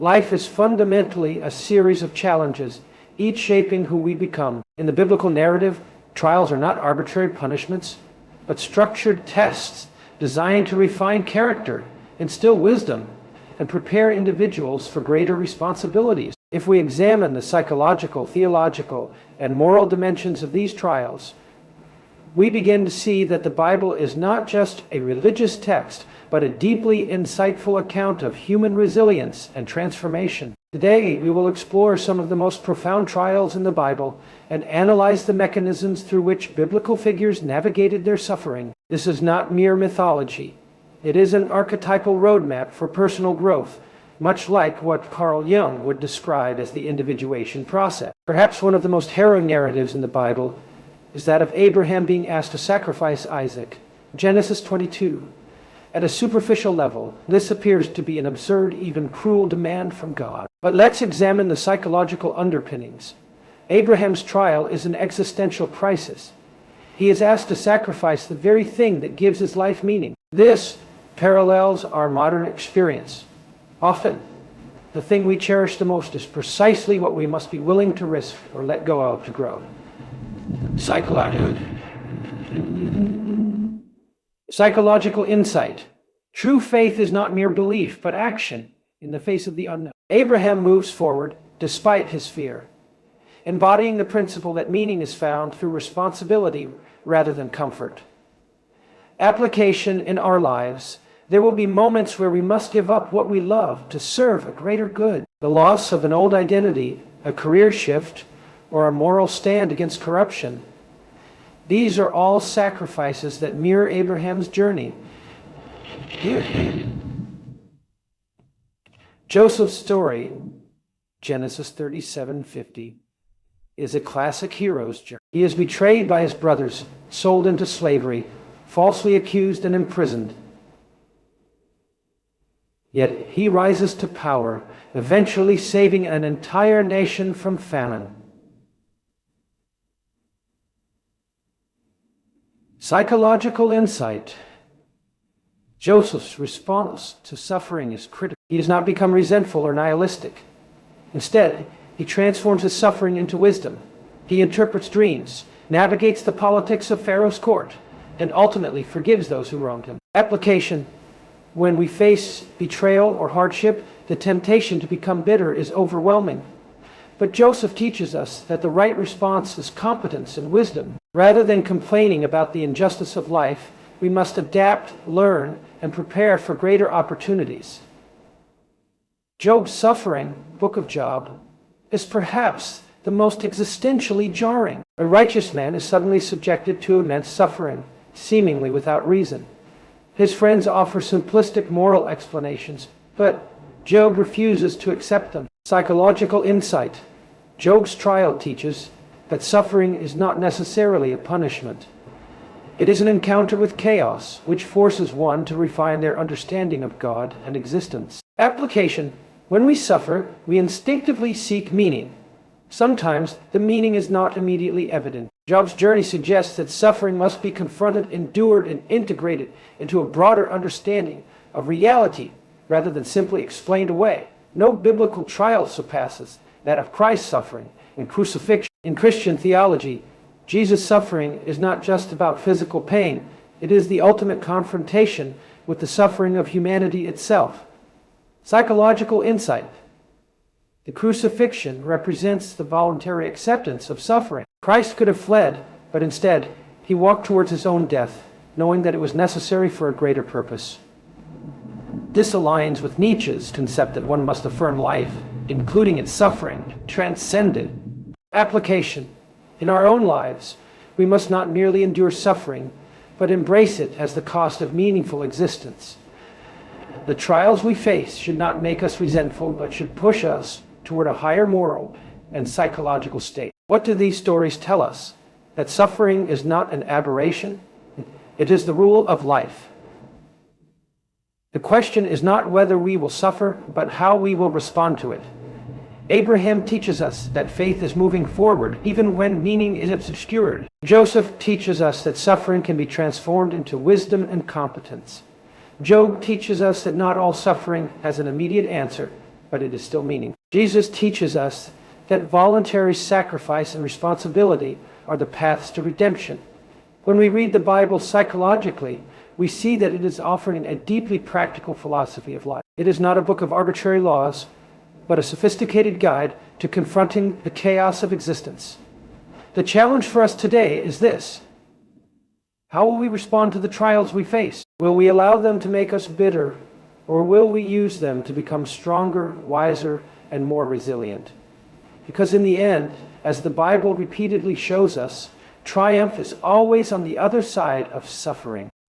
Life is fundamentally a series of challenges, each shaping who we become. In the biblical narrative, trials are not arbitrary punishments, but structured tests designed to refine character, instill wisdom, and prepare individuals for greater responsibilities. If we examine the psychological, theological, and moral dimensions of these trials, we begin to see that the Bible is not just a religious text, but a deeply insightful account of human resilience and transformation. Today, we will explore some of the most profound trials in the Bible and analyze the mechanisms through which biblical figures navigated their suffering. This is not mere mythology. It is an archetypal roadmap for personal growth, much like what Carl Jung would describe as the individuation process. Perhaps one of the most harrowing narratives in the Bible is that of Abraham being asked to sacrifice Isaac. Genesis 22. At a superficial level, this appears to be an absurd, even cruel demand from God. But let's examine the psychological underpinnings. Abraham's trial is an existential crisis. He is asked to sacrifice the very thing that gives his life meaning. This parallels our modern experience. Often, the thing we cherish the most is precisely what we must be willing to risk or let go of to grow. Psychological insight. True faith is not mere belief, but action in the face of the unknown. Abraham moves forward despite his fear, embodying the principle that meaning is found through responsibility rather than comfort. Application in our lives. There will be moments where we must give up what we love to serve a greater good. The loss of an old identity, a career shift, or a moral stand against corruption. These are all sacrifices that mirror Abraham's journey. Joseph's story, Genesis 37:50, is a classic hero's journey. He is betrayed by his brothers, sold into slavery, falsely accused and imprisoned. Yet he rises to power, eventually saving an entire nation from famine. Psychological insight. Joseph's response to suffering is critical. He does not become resentful or nihilistic. Instead, he transforms his suffering into wisdom. He interprets dreams, navigates the politics of Pharaoh's court, and ultimately forgives those who wronged him. Application. When we face betrayal or hardship, the temptation to become bitter is overwhelming. But Joseph teaches us that the right response is competence and wisdom. Rather than complaining about the injustice of life, we must adapt, learn, and prepare for greater opportunities. Job's suffering, Book of Job, is perhaps the most existentially jarring. A righteous man is suddenly subjected to immense suffering, seemingly without reason. His friends offer simplistic moral explanations, but Job refuses to accept them. Psychological insight. Job's trial teaches that suffering is not necessarily a punishment. It is an encounter with chaos, which forces one to refine their understanding of God and existence. Application. When we suffer, we instinctively seek meaning. Sometimes the meaning is not immediately evident. Job's journey suggests that suffering must be confronted, endured, and integrated into a broader understanding of reality rather than simply explained away. No biblical trial surpasses that of Christ's suffering and crucifixion. In Christian theology, Jesus' suffering is not just about physical pain. It is the ultimate confrontation with the suffering of humanity itself. Psychological insight. The crucifixion represents the voluntary acceptance of suffering. Christ could have fled, but instead, he walked towards his own death, knowing that it was necessary for a greater purpose. This aligns with Nietzsche's concept that one must affirm life, including its suffering, transcend it. Application. In our own lives, we must not merely endure suffering, but embrace it as the cost of meaningful existence. The trials we face should not make us resentful, but should push us toward a higher moral and psychological state. What do these stories tell us? That suffering is not an aberration. It is the rule of life. The question is not whether we will suffer, but how we will respond to it. Abraham teaches us that faith is moving forward, even when meaning is obscured. Joseph teaches us that suffering can be transformed into wisdom and competence. Job teaches us that not all suffering has an immediate answer, but it is still meaningful. Jesus teaches us that voluntary sacrifice and responsibility are the paths to redemption. When we read the Bible psychologically, we see that it is offering a deeply practical philosophy of life. It is not a book of arbitrary laws, but a sophisticated guide to confronting the chaos of existence. The challenge for us today is this: how will we respond to the trials we face? Will we allow them to make us bitter, or will we use them to become stronger, wiser, and more resilient? Because in the end, as the Bible repeatedly shows us, triumph is always on the other side of suffering.